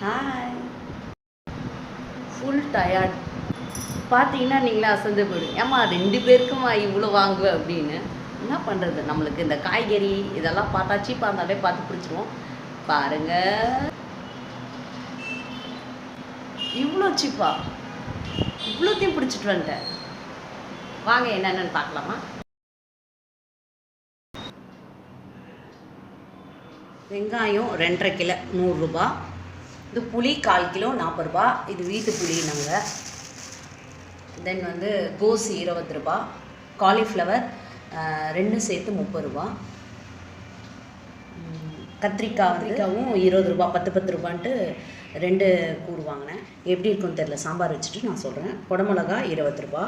Hi. Full tired. பார்த்தீங்கன்னா நீங்களே அசந்து போயிடுங்க. ஏம்மா 2 பேருக்குமா இவ்வளோ வாங்குவேன் அப்படின்னு. என்ன பண்ணுறது, நம்மளுக்கு இந்த காய்கறி இதெல்லாம் பார்த்தா சீப்பாக இருந்தாலே பார்த்து பிடிச்சிருவோம். பாருங்கள், இவ்வளோ சீப்பா, இவ்வளோத்தையும் பிடிச்சிட்டு வந்துட்டேன். வாங்க என்னென்னு பார்க்கலாமா. வெங்காயம் 2.5 கிலோ 100 ரூபா. இது புளி 1/4 கிலோ 40 ரூபா. இது வீட்டு புளி நாங்கள். தென் வந்து கோஸ் 20 ரூபா. காலிஃப்ளவர் 2 சேர்த்து 30 ரூபா. கத்திரிக்காயும் 20 ரூபா. 10 ரூபான்ட்டு 2 கூறு வாங்கினேன். எப்படி இருக்குன்னு தெரில, சாம்பார் வச்சுட்டு நான் சொல்கிறேன். குடமிளகா 20 ரூபா.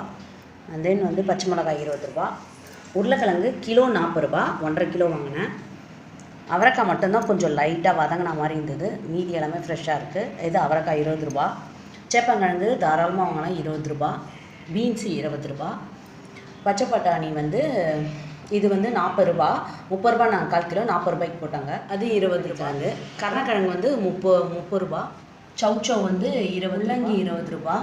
தென் வந்து பச்சை மிளகாய் 20 ரூபா. உருளைக்கிழங்கு கிலோ 40 ரூபா. 1.5 கிலோ வாங்கினேன். அவரைக்காய் மட்டும்தான் கொஞ்சம் லைட்டாக வதங்கின மாதிரி இருந்தது. மீதி எல்லாமே ஃப்ரெஷ்ஷாக இருக்குது. இது அவரைக்காய் 20 ரூபா. சேப்பங்கிழங்கு தாராளமாக வாங்கினா 20 ரூபா. பீன்ஸு 20 ரூபா. பச்சை பட்டாணி வந்து இது வந்து 40 ரூபா. 30 ரூபா நாங்கள் 1/4 கிலோ 40 ரூபாய்க்கு போட்டாங்க. அது 20 ரூபாங்க. கருணக்கிழங்கு வந்து 30 ரூபா. சௌச்சௌ வந்து 20, முள்ளங்கி 20 ரூபா.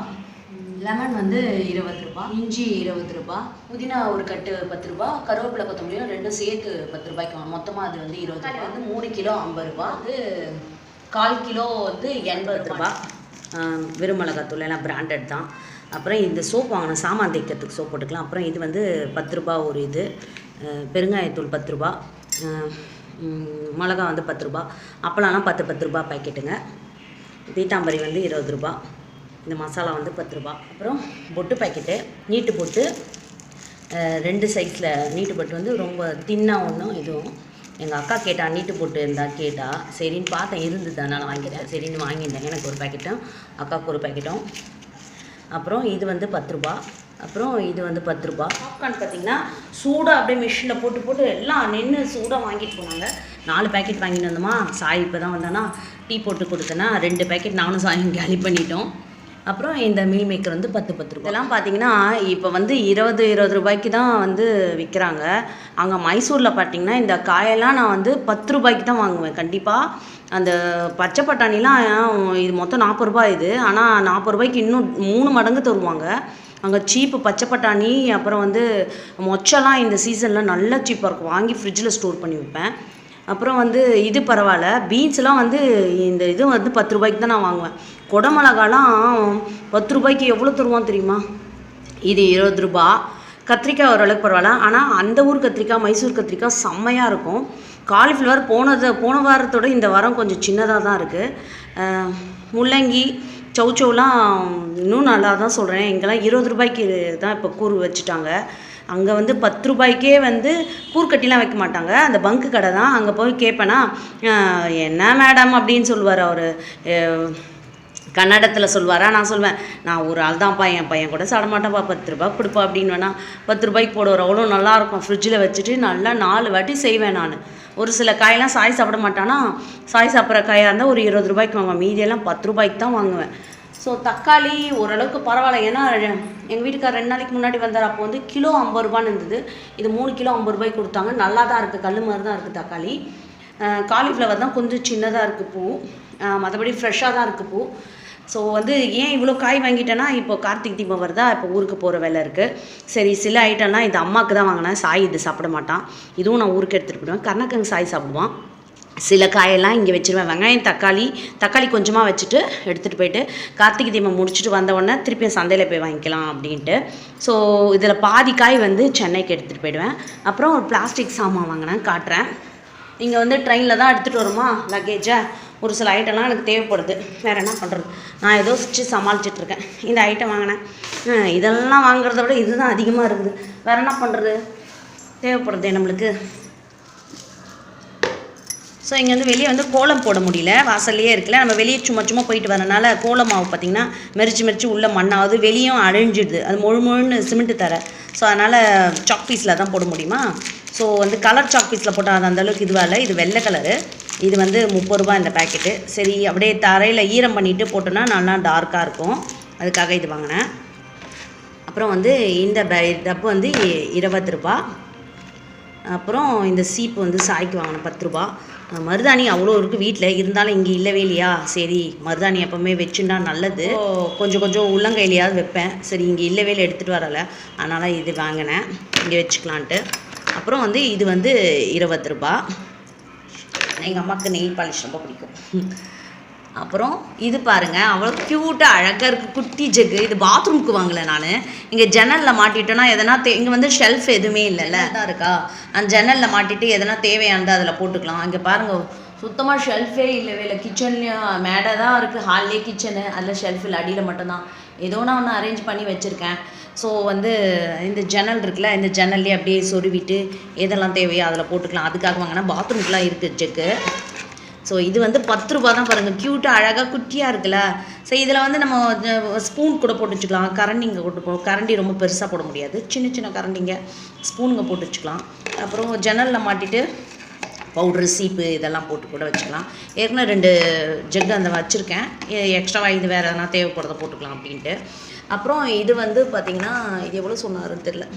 லெமன் வந்து 20 ரூபா. இஞ்சி 20 ரூபா. புதினா ஒரு கட்டு 10 ரூபா. கருவேப்பிலை கொத்தமல்லியும் 2 சேர்த்து 10 ரூபாய்க்கு வாங்க. மொத்தமாக அது வந்து 20 ரூபா. வந்து 3 கிலோ 50 ரூபா. அது 1/4 கிலோ வந்து 80 ரூபா. வெறும் மிளகாத்தூள் எல்லாம் பிராண்டட் தான். அப்புறம் இந்த சோப் வாங்கின சாமான் தேய்க்கிறதுக்கு சோப் போட்டுக்கலாம். அப்புறம் இது வந்து 10 ரூபா ஒரு இது. பெருங்காயத்தூள் 10 ரூபா. மிளகா வந்து 10 ரூபா. அப்பளம்லாம் 10 ரூபா பேக்கெட்டுங்க. பீத்தாம்பரி வந்து 20 ரூபா. இந்த மசாலா வந்து 10 ரூபா. அப்புறம் பொட்டு பேக்கெட்டு நீட்டு பொட்டு 2 சைஸில். நீட்டு பொட்டு வந்து ரொம்ப தின்னாக ஒன்றும் இதுவும். எங்கள் அக்கா கேட்டா நீட்டு பொட்டு இருந்தால் கேட்டா, சரின்னு பார்த்தேன், இருந்தது அதனால் வாங்கிட்டேன். சரின்னு வாங்கிட்டேன். எனக்கு ஒரு பேக்கெட்டும் அக்காவுக்கு ஒரு பேக்கெட்டும். அப்புறம் இது வந்து 10 ரூபா. அப்புறம் இது வந்து 10 ரூபா. பாப்கார்ன் பார்த்திங்கன்னா சூடாக அப்படியே மிஷினில் போட்டு எல்லாம் நின்று சூடாக வாங்கிட்டு போனாங்க. 4 பேக்கெட் வாங்கிட்டு வந்தோமா. சாய் இப்போ தான் வந்தானா, டீ போட்டு கொடுத்தேன்னா 2 பேக்கெட் நானும் சாயும் காலி பண்ணிட்டோம். அப்புறம் இந்த மீல் மேக்கர் வந்து 10 ரூபா. இதெல்லாம் பார்த்திங்கன்னா இப்போ வந்து 20 ரூபாய்க்கு தான் வந்து விற்கிறாங்க. அங்கே மைசூரில் பார்த்திங்கன்னா இந்த காயெல்லாம் நான் வந்து 10 ரூபாய்க்கு தான் வாங்குவேன் கண்டிப்பாக. அந்த பச்சை பட்டாணிலாம் இது மொத்தம் 40 ரூபாய் இது. ஆனால் 40 ரூபாய்க்கு இன்னும் 3 மடங்கு தருவாங்க. அங்கே சீப்பு பச்சை பட்டாணி. அப்புறம் வந்து மொச்செல்லாம் இந்த சீசனில் நல்லா சீப்பாக இருக்கும். வாங்கி ஃப்ரிட்ஜில் ஸ்டோர் பண்ணி வைப்பேன். அப்புறம் வந்து இது பரவாயில்ல. பீன்ஸ்லாம் வந்து இந்த இது வந்து 10 ரூபாய்க்கு தான் நான் வாங்குவேன். குடமிளகாலாம் 10 ரூபாய்க்கு எவ்வளோ தருவான் தெரியுமா? இது 20 ரூபா. கத்திரிக்காய் ஓரளவுக்கு பரவாயில்ல. ஆனால் அந்த ஊர் கத்திரிக்காய், மைசூர் கத்திரிக்காய் செம்மையாக இருக்கும். காலிஃப்ளவர் போன வாரத்தோட இந்த வாரம் கொஞ்சம் சின்னதாக தான் இருக்குது. முள்ளங்கி சௌச்சௌலாம் இன்னும் நல்லா தான் சொல்கிறேன். இங்கெல்லாம் 20 ரூபாய்க்கு தான் இப்போ கூறு வச்சுட்டாங்க. அங்கே வந்து 10 ரூபாய்க்கே வந்து கூர்க்கட்டிலாம் வைக்க மாட்டாங்க. அந்த பங்கு கடை தான். அங்கே போய் கேட்பேன்னா, என்ன மேடம் அப்படின்னு சொல்லுவார் அவர். கன்னடத்தில் சொல்வாரா. நான் சொல்வேன், நான் ஒரு ஆள் தான்ப்பா, என் பையன் கூட சாப்பிட மாட்டேன்ப்பா, 10 ரூபா கொடுப்பா அப்படின்னு. வேணா 10 ரூபாய்க்கு போடுவார். அவ்வளோ நல்லாயிருக்கும். ஃப்ரிட்ஜில் வச்சுட்டு நல்லா 4 வாட்டி செய்வேன் நான். ஒரு சில காயெல்லாம் சாய் சாப்பிட மாட்டானா, சாய் சாப்பிட்ற காயாக இருந்தால் ஒரு 20 ரூபாய்க்கு வாங்குவேன். மீதியெல்லாம் 10 ரூபாய்க்கு தான் வாங்குவேன். ஸோ தக்காளி ஓரளவுக்கு பரவாயில்ல. ஏன்னா எங்கள் வீட்டுக்கார் 2 நாளைக்கு முன்னாடி வந்தார். அப்போ வந்து கிலோ 50 ரூபான்னு இருந்தது. இது 3 கிலோ 50 ரூபாய்க்கு கொடுத்தாங்க. நல்லா தான் இருக்குது. கல் மாதிரி தான் இருக்குது தக்காளி. காலிஃப்ளவர் தான் கொஞ்சம் சின்னதாக இருக்குது பூ. மற்றபடி ஃப்ரெஷ்ஷாக தான் இருக்குது பூ. ஸோ வந்து ஏன் இவ்வளோ காய் வாங்கிட்டேன்னா, இப்போ கார்த்திக் தீபம் வருதா, இப்போ ஊருக்கு போகிற வேலை இருக்குது. சரி, சில ஐட்டம்லாம் இது அம்மாவுக்கு தான் வாங்கினேன். சாய் இது சாப்பிட மாட்டான். இதுவும் நான் ஊருக்கு எடுத்துகிட்டு போயிடுவேன். கருணக்கிழங்கு சாய் சாப்பிடுவான். சில காயெல்லாம் இங்கே வச்சுருவேன். வெங்காயம் தக்காளி கொஞ்சமாக வச்சுட்டு எடுத்துகிட்டு போயிட்டு கார்த்திகை தீபம் முடிச்சுட்டு வந்தவுடனே திருப்பியும் சந்தையில் போய் வாங்கிக்கலாம் அப்படின்ட்டு. ஸோ இதில் பாதி காய் வந்து சென்னைக்கு எடுத்துகிட்டு போயிடுவேன். அப்புறம் ஒரு பிளாஸ்டிக் சாமான் வாங்கினேன், காட்டுறேன். இங்கே வந்து ட்ரெயினில் தான் எடுத்துகிட்டு வருமா லக்கேஜை. ஒரு சில ஐட்டம்லாம் எனக்கு தேவைப்படுது. வேறு என்ன பண்ணுறது, நான் ஏதோ சமாளிச்சிட்ருக்கேன். இந்த ஐட்டம் வாங்கினேன். இதெல்லாம் வாங்குறத விட இதுதான் அதிகமாக இருக்குது. வேறு என்ன பண்ணுறது, தேவைப்படுறது நம்மளுக்கு. ஸோ இங்கே வந்து வெளியே வந்து கோலம் போட முடியல, வாசல்லையே இருக்குல்ல. நம்ம வெளியே சும்மா போயிட்டு வரனால கோலம் மாவு பார்த்திங்கன்னா மெரிச்சு உள்ளே மண்ணாவது, வெளியும் அழிஞ்சிடுது. அது முழுன்னு சிமெண்ட்டு தர. ஸோ அதனால் சாக் பீஸில் தான் போட முடியுமா. ஸோ வந்து கலர் சாக் பீஸில் போட்டால் அது அந்தளவுக்கு இதுவாக இல்லை. இது வெள்ளை கலரு. இது வந்து 30 ரூபா இந்த பேக்கெட்டு. சரி, அப்படியே தரையில் ஈரம் பண்ணிவிட்டு போட்டோன்னா நல்லா டார்க்காக இருக்கும். அதுக்காக இது வாங்கினேன். அப்புறம் வந்து இந்த டப்பு வந்து 20 ரூபா. அப்புறம் இந்த சீப்பு வந்து சாய்க்கு வாங்கினேன் 10 ரூபா. மருதாணி அவ்வளோ இருக்குது வீட்டில், இருந்தாலும் இங்கே இல்லவே இல்லையா, சரி மருதாணி எப்போவுமே வச்சுன்னா நல்லது, கொஞ்சம் கொஞ்சம் உள்ளங்கையிலையாவது வைப்பேன். சரி இங்கே இல்லவே இல்லை, எடுத்துகிட்டு வரல, அதனால் இது வாங்கினேன் இங்கே வச்சுக்கலான்ட்டு. அப்புறம் வந்து இது வந்து 20 ரூபா. எங்கள் அம்மாவுக்கு நெயில் பாலிஷ் ரொம்ப பிடிக்கும். அப்புறம் இது பாருங்கள், அவ்வளோ க்யூட்டாக அழகாக இருக்குது குட்டி ஜக்கு. இது பாத்ரூமுக்கு வாங்கலை நான், இங்கே ஜன்னலில் மாட்டிட்டோன்னா எதனா இங்கே வந்து ஷெல்ஃப் எதுவுமே இல்லைல்ல தான் இருக்கா, அந்த ஜன்னலில் மாட்டிட்டு எதனா தேவையானது அதில் போட்டுக்கலாம். இங்கே பாருங்கள் சுத்தமாக ஷெல்ஃபே இல்லவே இல்லை, கிச்சன்லேயும் மேடை தான் இருக்குது, ஹால்லே கிச்சனு, அதில் ஷெல்ஃபில் அடியில் மட்டும்தான் ஏதோ நான் ஒன்று அரேஞ்ச் பண்ணி வச்சுருக்கேன். ஸோ வந்து இந்த ஜன்னல் இருக்குல்ல, இந்த ஜன்னல்லே அப்படியே சொருவிட்டு எதெல்லாம் தேவையோ அதில் போட்டுக்கலாம். அதுக்காக வாங்கினா பாத்ரூமுக்குலாம் இருக்குது ஜக்கு. ஸோ இது வந்து 10 ரூபா தான் பாருங்கள், க்யூட்டாக அழகாக குட்டியாக இருக்குல்ல. ஸோ இதில் வந்து நம்ம ஸ்பூன் கூட போட்டு வச்சுக்கலாம், கரண்டிங்க போட்டு கரண்டி ரொம்ப பெருசாக போட முடியாது, சின்ன சின்ன கரண்டிங்க ஸ்பூனுங்க போட்டு வச்சுக்கலாம். அப்புறம் ஜன்னலில் மாட்டிட்டு பவுட்ரு சீப்பு இதெல்லாம் போட்டு கூட வச்சுக்கலாம். ஏற்கனவே 2 ஜக்கு அந்த வச்சுருக்கேன், எக்ஸ்ட்ராவாக இது வேறு எதனா தேவைப்படுறத போட்டுக்கலாம் அப்படின்ட்டு. அப்புறம் இது வந்து பார்த்திங்கன்னா இது எவ்வளோ சொன்னாருன்னு தெரில,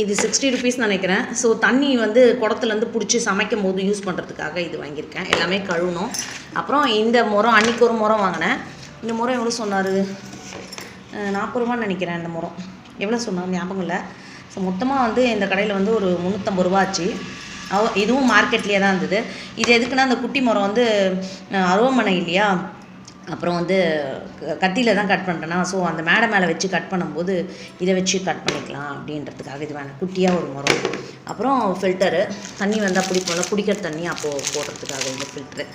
இது 60 ருபீஸ் நினைக்கிறேன். ஸோ தண்ணி வந்து குடத்துலேருந்து பிடிச்சி சமைக்கும் போது யூஸ் பண்ணுறதுக்காக இது வாங்கியிருக்கேன், எல்லாமே கழுவணும். அப்புறம் இந்த முறம் அன்றைக்கி ஒரு முறம் வாங்கினேன், இந்த முறம் எவ்வளோ சொன்னார், 40 ரூபான்னு நினைக்கிறேன். இந்த முறம் எவ்வளோ சொன்னார் ஞாபகம் இல்லை. ஸோ மொத்தமாக வந்து இந்த கடையில் வந்து ஒரு 350 ரூபா ஆச்சு. இதுவும் மார்க்கெட்லேயே தான் இருந்தது. இது எதுக்குன்னா அந்த குட்டி முறம் வந்து அருவமனை இல்லையா, அப்புறம் வந்து கத்தியில் தான் கட் பண்ணுறேன்னா, ஸோ அந்த மேடை மேலே வச்சு கட் பண்ணும்போது இதை வச்சு கட் பண்ணிக்கலாம் அப்படின்றதுக்காக இது வேணும், குட்டியாக ஒரு முறம். அப்புறம் ஃபில்டரு, தண்ணி வந்தால் பிடிப்போம்ல, குடிக்கிற தண்ணி அப்போது போடுறதுக்காக இந்த ஃபில்ட்ரு.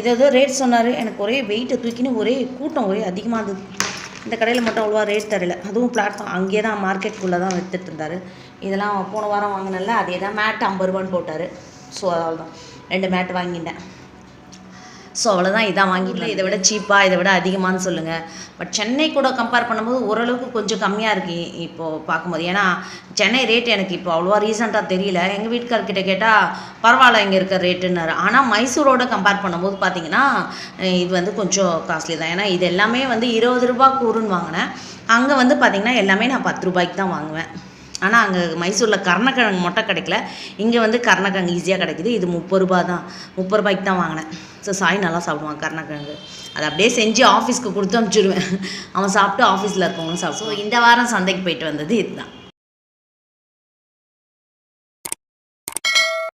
இது ஏதோ ரேட் சொன்னார், எனக்கு ஒரே வெயிட்டை தூக்கின்னு ஒரே கூட்டம் ஒரே அதிகமாக இருந்தது. இந்த கடையில் மட்டும் அவ்வளோவா ரேட் தரல, அதுவும் பிளாட்ஃபார்ம் அங்கேயே தான் மார்க்கெட்டுக்குள்ளே தான் விற்றுட்டு இருந்தார். இதெல்லாம் போன வாரம் வாங்கினல, அதே தான் மேட் 50 ரூபான்னு போட்டார். ஸோ அவ்வளோதான் 2 மேட் வாங்கிட்டேன். ஸோ அவ்வளோதான், இதான் வாங்கிக்கலாம். இதை விட சீப்பாக இதை விட அதிகமானு சொல்லுங்கள். பட் சென்னை கூட கம்பேர் பண்ணும்போது ஓரளவுக்கு கொஞ்சம் கம்மியாக இருக்குது இப்போது பார்க்கும்போது. ஏன்னா சென்னை ரேட் எனக்கு இப்போ அவ்வளோவா ரீசெண்டாக தெரியல. எங்கள் வீட்டுக்கார்கிட்ட கேட்டால் பரவாயில்ல இங்கே இருக்க ரேட்டுன்னாரு. ஆனால் மைசூரோட கம்பேர் பண்ணும்போது பார்த்திங்கன்னா இது வந்து கொஞ்சம் காஸ்ட்லி தான். ஏன்னா இது எல்லாமே வந்து 20 ரூபா கூறுன்னு வாங்கினேன், அங்கே வந்து பார்த்திங்கன்னா எல்லாமே நான் 10 ரூபாய்க்கு தான் வாங்குவேன். ஆனால் அங்கே மைசூரில் கருணக்கிழங்கு மட்டும் கிடைக்கல, இங்கே வந்து கருணக்கிழங்கு ஈஸியாக கிடைக்குது. இது 30 ரூபா தான், 30 ரூபாய்க்கு தான் வாங்கினேன். ஸோ சாய் நல்லா சாப்பிடுவான் கருணக்கிழங்கு, அதை அப்படியே செஞ்சு ஆஃபீஸ்க்கு கொடுத்து அனுப்பிச்சிடுவேன், அவன் சாப்பிட்டு ஆஃபீஸில் இருக்கவங்களும் சாப்பிட்டு. ஸோ இந்த வாரம் சந்தைக்கு போயிட்டு வந்தது இதுதான்.